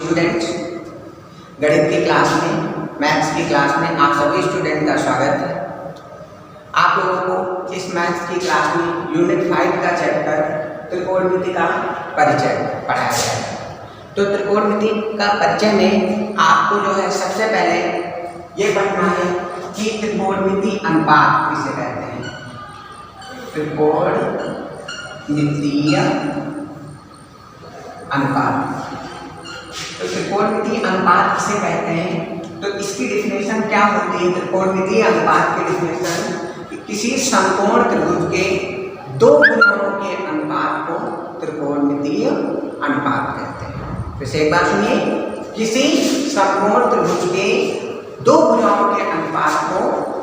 Students, गणित की class में, मैथ्स की क्लास में आप सभी स्टूडेंट का स्वागत है। आप लोगों को इस मैथ्स की क्लास में यूनिट 5 का चैप्टर त्रिकोणमिति का परिचय पढ़ाया जाएगा। तो त्रिकोणमिति का परिचय में आपको जो है सबसे पहले ये पढ़ना है कि त्रिकोणमिति अनुपात किसे कहते हैं। त्रिकोणमितीय अनुपात, तो त्रिकोणमितीय अनुपात किसे कहते हैं, तो इसकी डिफिनेशन क्या होती है। त्रिकोणमितीय अनुपात की डिफिनेशन किसी समकोण त्रिभुज के दो भुजाओं के अनुपात को त्रिकोणमितीय अनुपात कहते हैं। फिर से एक बार सुनिए, किसी समकोण त्रिभुज के दो भुजाओं के अनुपात को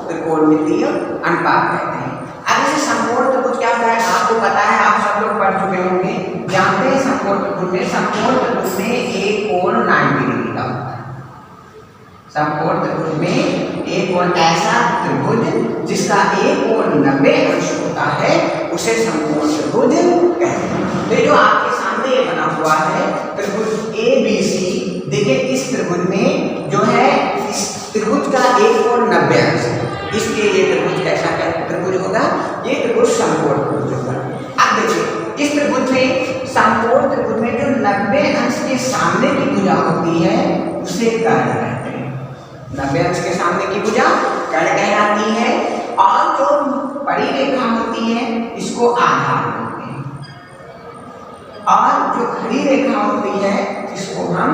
त्रिकोणमितीय अनुपात कहते हैं। अब इसे समकोण त्रिभुज क्या होता है आपको पता है, आप सब लोग पढ़ चुके होंगे, जानते हैं। समकोण त्रिभुज में एक कोण 90 डिग्री का होता है। समकोण त्रिभुज में एक कोण, ऐसा त्रिभुज जिसका एक कोण 90 अंश होता है उसे समकोण त्रिभुज कहते हैं। तो जो आपके सामने ये बना हुआ है त्रिभुज ABC, देखिए इस त्रिभुज में जो है इस त्रिभुज का एक कोण 90 अंश है, इसलिए ये त्रिभुज कैसा त्रिभुज होगा, ये त्रिभुज समकोण त्रिभुज होगा। अब देखिए इस त्रिभुज में, समकोण त्रिभुज में जो 90 अंश के सामने की भुजा होती है उसे कर्ण कहते हैं। 90 अंश के सामने की भुजा कर्ण कहलाती है, और जो बड़ी रेखा होती है इसको आधार कहते हैं, और जो खड़ी रेखा होती है इसको हम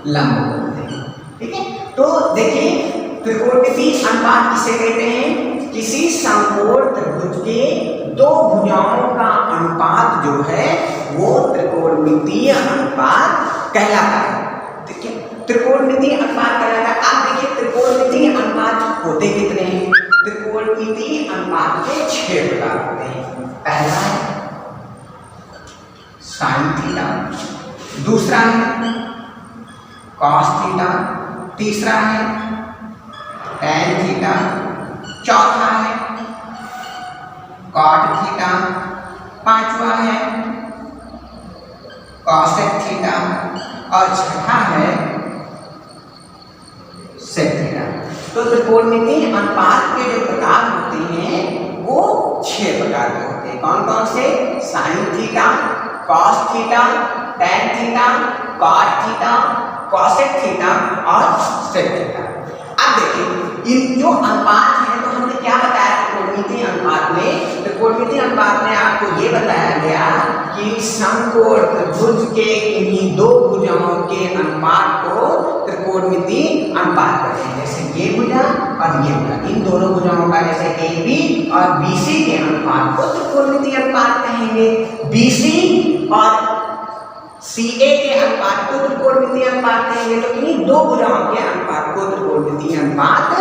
लंब बोलते हैं। ठीक है, तो देखिए त्रिकोणमितीय अनुपात किसे कहते हैं, किसी समकोण त्रिभुज के दो भुजाओं का अनुपात जो है वो त्रिकोणमितीय अनुपात कहलाता है। ठीक है, त्रिकोणमितीय अनुपात कहलाता है। आप देखिए त्रिकोणमितीय अनुपात होते कितने हैं, त्रिकोणमितीय अनुपात के 6 प्रकार होते हैं। पहला है साइन थीटा, दूसरा है कॉस थीटा, तीसरा है टैन थीटा, चौथा है कॉट थीटा, पांचवा है कॉसेक थीटा, और छठा है सेक थीटा। तो त्रिकोणमितीय अनुपात के जो प्रकार होते हैं वो 6 प्रकार के होते हैं। कौन कौन से, sine theta, cos theta, tan theta, cot theta, cosec theta और सेक थीटा। अब देखिए इन जो अनुपात हैं, तो हमने क्या बताया त्रिकोणमितीय अनुपात में, त्रिकोणमितीय अनुपात में आपको ये बताया गया कि समकोण त्रिभुज के इन्हीं दो भुजाओं के अनुपात को त्रिकोणमितीय अनुपात कहते हैं। जैसे ये भुजा और ये भुजा, इन दोनों भुजाओं का जैसे AB और BC के अनुपात को त्रिकोणमितीय अनुपात कहेंगे। BC और CA के अनुपात को त्रिकोणमितीय अनुपात कहेंगे। तो इन्हीं दो भुजाओं के अनुपात को त्रिकोणमितीय अनुपात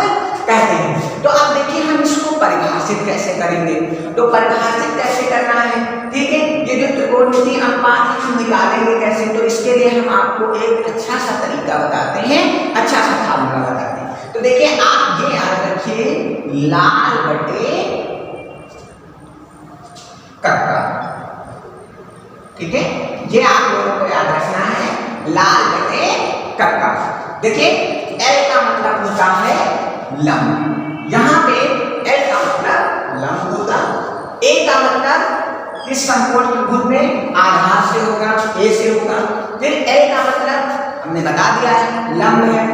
कहते हैं। तो अब देखिए हम इसको परिभाषित कैसे करेंगे, तो परिभाषित कैसे करना है, ठीक है। ये जो त्रिकोणमितीय अनुपात हम निकालेंगे कैसे, तो इसके लिए हम आपको एक अच्छा सा तरीका बताते हैं, अच्छा सा फार्मूला बताते हैं। तो देखिए आप ये याद रखिए, लाल बटे कक्का, ठीक है, ये आप लोगों को याद रखना है, लाल बटे कक्का। देखिए L का मतलब होता है लंब, यहाँ पे L का मतलब लंब होगा, A का मतलब इस समकोण त्रिभुज में आधार से होगा, A से होगा, फिर L का मतलब हमने बता दिया है लंब है,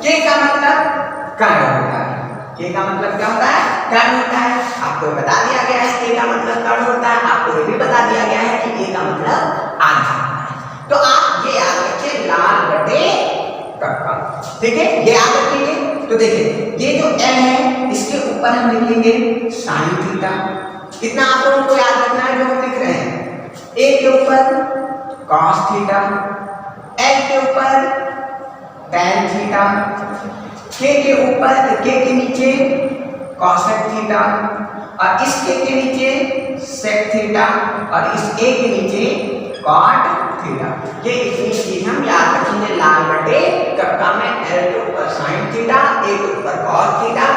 K का मतलब कर्ण होता है। K का मतलब क्या होता है, कर्ण होता है। आपको बता दिया गया है K का मतलब कर्ण होता है, आपको ये भी बता दिया गया है कि A का मतलब आधार होता है। तो आप ये याद रखिए, लाल बटे कक्का, ठीक है, ये याद रखिए। तो देखिए ये जो L है इसके ऊपर हम लिखेंगे साइन थीटा, कितना आप लोगों को याद रखना है जो हम लिख रहे हैं, A के ऊपर कॉस थीटा, L के ऊपर टैन थीटा, K के ऊपर, K के नीचे कॉसेक थीटा, और इस K के नीचे सेक थीटा, और इस A के नीचे कॉट थीटा। ये इतनी चीज हम याद रखेंगे। लाल बटे कक्का में L के ऊपर साइन थीटा, A के ऊपर कॉस थीटा,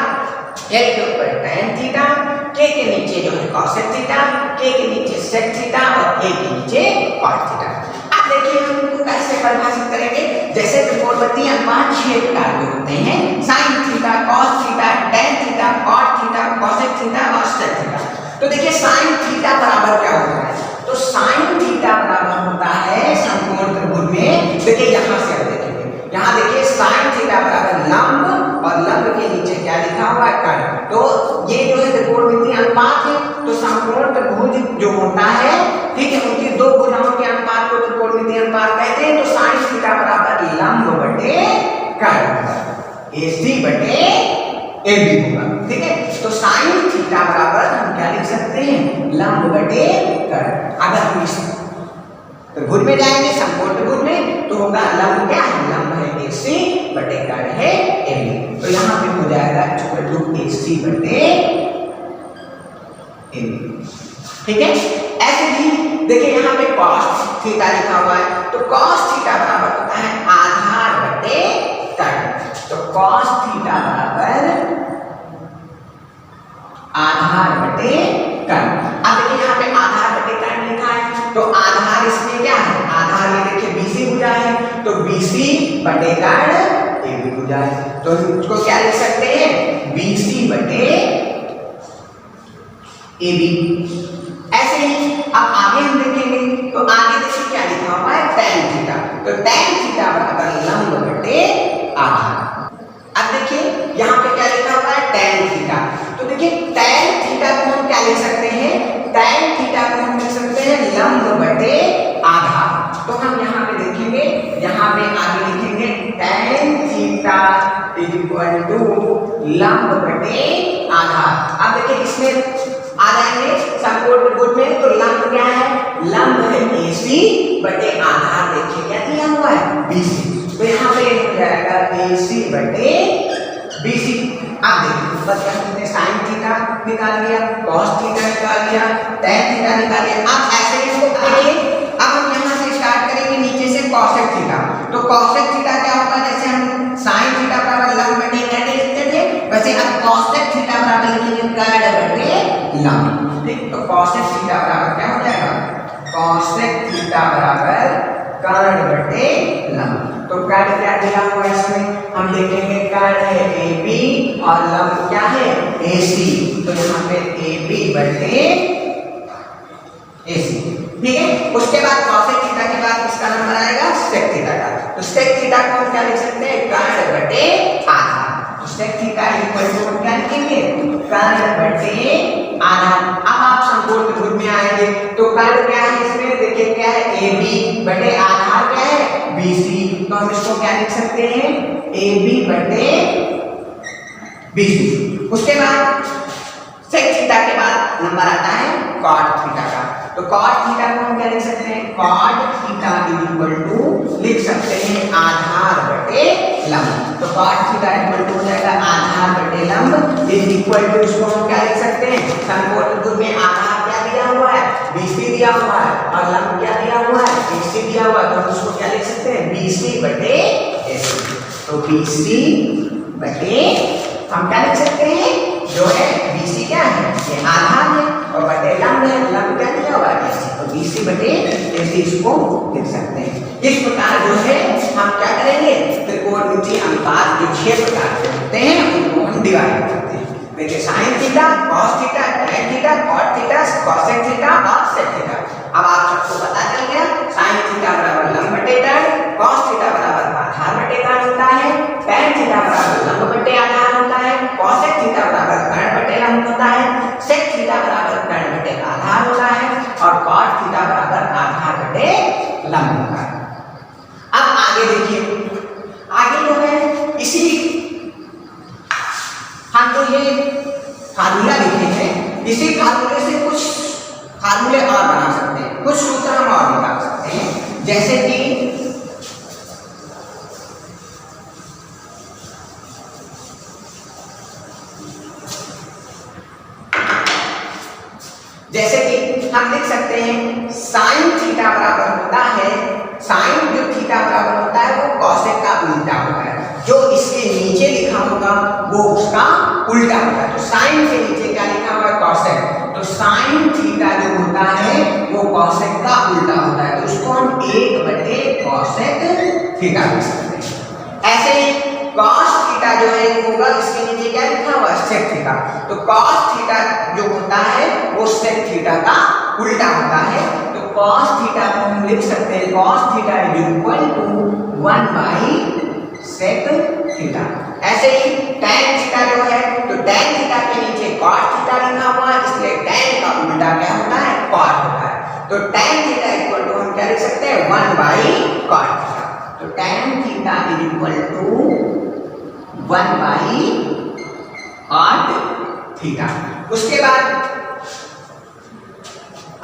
L के ऊपर टैन थीटा, K के नीचे जो है कॉसेक थीटा, K के नीचे सेक थीटा और A के नीचे कॉट थीटा। अब देखिए हम इनको कैसे परिभाषित करेंगे, त्रिकोणमितीय अनुपात 6 प्रकार के होते हैं, sine theta, cos theta, tan theta, cot theta, cosec theta और सेक थीटा। तो देखिए साइन थीटा बराबर क्या होता है, तो साइन थीटा बराबर होता है समकोण त्रिभुज में, देखिए यहाँ से आप देखेंगे, यहाँ देखिए साइन थीटा बराबर लंब और लंब के नीचे क्या लिखा हुआ है कर्ण। तो ये जो है त्रिकोणमितीय अनुपात है, तो समकोण त्रिभुज जो होता है, ठीक है, उनकी दो भुजाओं के अनुपात को त्रिकोणमितीय अनुपात कहते हैं। तो साइन थीटा बराबर लंब बटे कर्ण, AC बटे AB होगा, ठीक है। तो साइन थीटा बराबर हम क्या लिख सकते हैं, लंब बटे कर्ण। अगर हम इस त्रिभुज में जाएंगे समकोण त्रिभुज में, तो होगा लंब क्या है, लंब है AC बटे कर्ण है AB। तो यहाँ पे हो जाएगा AC बटे AB, ठीक है। ऐसे ही देखिए यहाँ पे cos थीटा लिखा हुआ है, तो cos थीटा बराबर होता है आधार बटे कर्ण। तो cos थीटा बराबर आधार बटे कर्ण। अब देखिए यहाँ पे आधार बटे कर्ण लिखा है, तो आधार इसमें क्या है, आधार ये देखिए BC भुजा है, तो BC बटे कर्ण AB भुजा है। तो इसको क्या लिख सकते हैं, BC बटे AB। ऐसे ही अब आगे हम देखेंगे, तो आगे देखिए क्या लिखा हुआ है, tan थीटा। तो tan थीटा बराबर लंब बटे आधार। अब देखिए यहाँ पे क्या लिखा हुआ है, tan थीटा। तो देखिए tan थीटा को हम क्या लिख सकते हैं, tan थीटा को हम लिख सकते हैं लंब बटे आधार। तो हम यहाँ पे देखेंगे, यहाँ पे आगे लिखेंगे tan theta is equal to लंब बटे आधार। अब देखिए इसमें आ जाएंगे समकोण त्रिभुज में, तो लंब क्या है, लंब है AC बटे आधार, देखिए क्या दिया हुआ है BC। तो यहाँ पे हो जाएगा AC बटे BC। अब देखिए ऊपर क्या हमने साइन थीटा निकाल लिया, कॉस थीटा निकाल लिया, tan थीटा निकाल लिया। अब ऐसे ही इसको देखिए, अब हम यहाँ से स्टार्ट करेंगे नीचे से कोसेक थीटा। तो कोसेक थीटा क्या होगा, जैसे हम साइन थीटा बराबर लंब बटे कर्ण लिखते थे, वैसे अब कोसेक थीटा बराबर लिखेंगे कर्ण बटे लंब, ठीक। तो कोसेक थीटा बराबर क्या हो जाएगा, कोसेक थीटा बराबर कर्ण बटे लंब। तो कर्ण क्या दिया हुआ है इसमें, हम देखेंगे कर्ण है AB और लंब क्या है AC। तो यहाँ पे AB बटे AC, ठीक है। उसके बाद कोसेक थीटा के बाद इसका नंबर आएगा सेक थीटा का। तो सेक थीटा को हम क्या लिख सकते हैं, कर्ण बटे आधार। तो सेक थीटा इक्वल टू क्या लिखेंगे, कर्ण बटे आधार। अब आप समकोण त्रिभुज में आएंगे, तो कर्ण क्या है इसमें, देखिए क्या है AB बटे आधार क्या है BC। तो हम इसको क्या लिख सकते हैं, AB बटे BC। उसके बाद सेक थीटा के बाद नंबर आता है कॉट थीटा का। तो कॉट थीटा को हम क्या लिख सकते हैं, कॉट थीटा इक्वल टू लिख सकते हैं आधार बटे लंब। तो कॉट थीटा इक्वल टू हो जाएगा आधार बटे लंब इज इक्वल टू, इसको हम क्या लिख सकते हैं, समकोण त्रिभुज में आधार क्या दिया हुआ है, BC दिया हुआ है, और लंब क्या दिया हुआ है, AC दिया हुआ है। तो हम उसको क्या लिख सकते हैं, BC बटे AC। तो BC बटे हम क्या लिख सकते हैं, जो है BC क्या है, ये आधार है, और बटे लंब है, लंब क्या दिया हुआ है AC। तो BC बटे AC इसको लिख सकते हैं। इस प्रकार जो है हम क्या करेंगे, त्रिकोणमितीय अनुपात जो 6 प्रकार के होते हैं उनको हम डिवाइड करते हैं। देखिए sine theta, cos theta, tan theta, cot theta, cosec theta और सेक थीटा। अब आप सबको पता चल गया, साइन थीटा बराबर लंब बटे कर्ण, कॉस थीटा बराबर आधार बटे कर्ण होता है, tan थीटा बराबर लंब बटे आधार होता है, कोसेक थीटा बराबर कर्ण बटे लंब होता है, सेक थीटा बराबर कर्ण बटे आधार होता है, और कॉट थीटा बराबर आधार बटे लंब होता है। अब आगे देखिए, आगे जो है इसी हम तो ये फार्मूला लिखे हैं, इसी फार्मूले से कुछ फार्मूले और बना सकते हैं, कुछ सूत्र हम और निकाल सकते हैं। जैसे कि हम लिख सकते हैं साइन थीटा बराबर होता है, साइन जो थीटा बराबर होता है वो कॉसेक का उल्टा होता है, जो इसके नीचे लिखा होगा वो उसका उल्टा होता है। तो साइन के नीचे क्या लिखा हुआ है, कॉसेक। तो साइन थीटा जो होता है वो कॉसेक का उल्टा होता है, तो उसको हम 1 बटे कॉसेक थीटा लिख सकते हैं। ऐसे ही cos थीटा जो है होगा, इसके नीचे क्या लिखा हुआ है sec थीटा। तो cos थीटा जो होता है वो sec थीटा का उल्टा होता है। तो cos थीटा को हम लिख सकते हैं cos theta is equal to 1 by sec theta. ऐसे ही tan थीटा जो है, तो tan थीटा के नीचे cot थीटा लिखा हुआ है, इसलिए tan का उल्टा क्या होता है cot होता है। तो tan थीटा इक्वल टू हम क्या लिख सकते हैं 1 बाई cot थीटा। तो tan theta is equal to 1 by cot theta. उसके बाद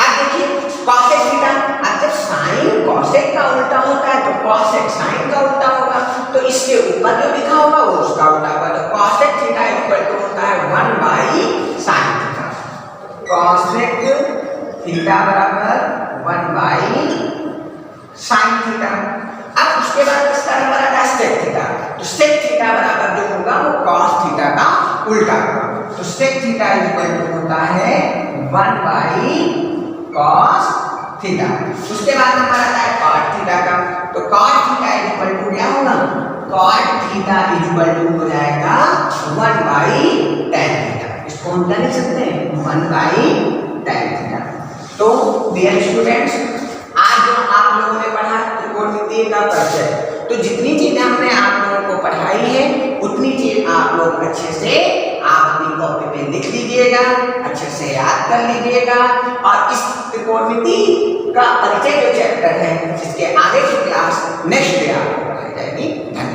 अब देखिए cosec थीटा, अब जब sin cosec का उल्टा होता है तो cosec sin का उल्टा होगा, तो इसके ऊपर जो लिखा होगा वो उसका उल्टा होगा। तो cosec थीटा इक्वल टू होता है 1 by sin theta. cosec theta बराबर 1 बाई sin थीटा। अब उसके बाद इसका नंबर आता है sec थीटा। तो sec थीटा बराबर जो होगा वो cos थीटा का उल्टा होगा। तो sec थीटा इक्वल टू होता है 1 बाई cos थीटा। उसके बाद नंबर आता है cot थीटा का। तो cot थीटा इक्वल टू क्या होगा, cot थीटा इक्वल टू हो जाएगा 1 बाई tan थीटा। इसको हम क्या लिख सकते हैं 1 बाई tan थीटा। तो डियर स्टूडेंट्स, आज जो आप लोगों ने पढ़ा त्रिकोणमितीय का परिचय, तो जितनी चीजें हमने आप लोगों को पढ़ाई है उतनी चीज आप लोग अच्छे से आप अपनी कॉपी पे लिख लीजिएगा, अच्छे से याद कर लीजिएगा। और इस त्रिकोणमिति का परिचय जो चैप्टर है, इसके आगे की क्लास नेक्स्ट डे आपको पढ़ाई जाएगी। धन्यवाद।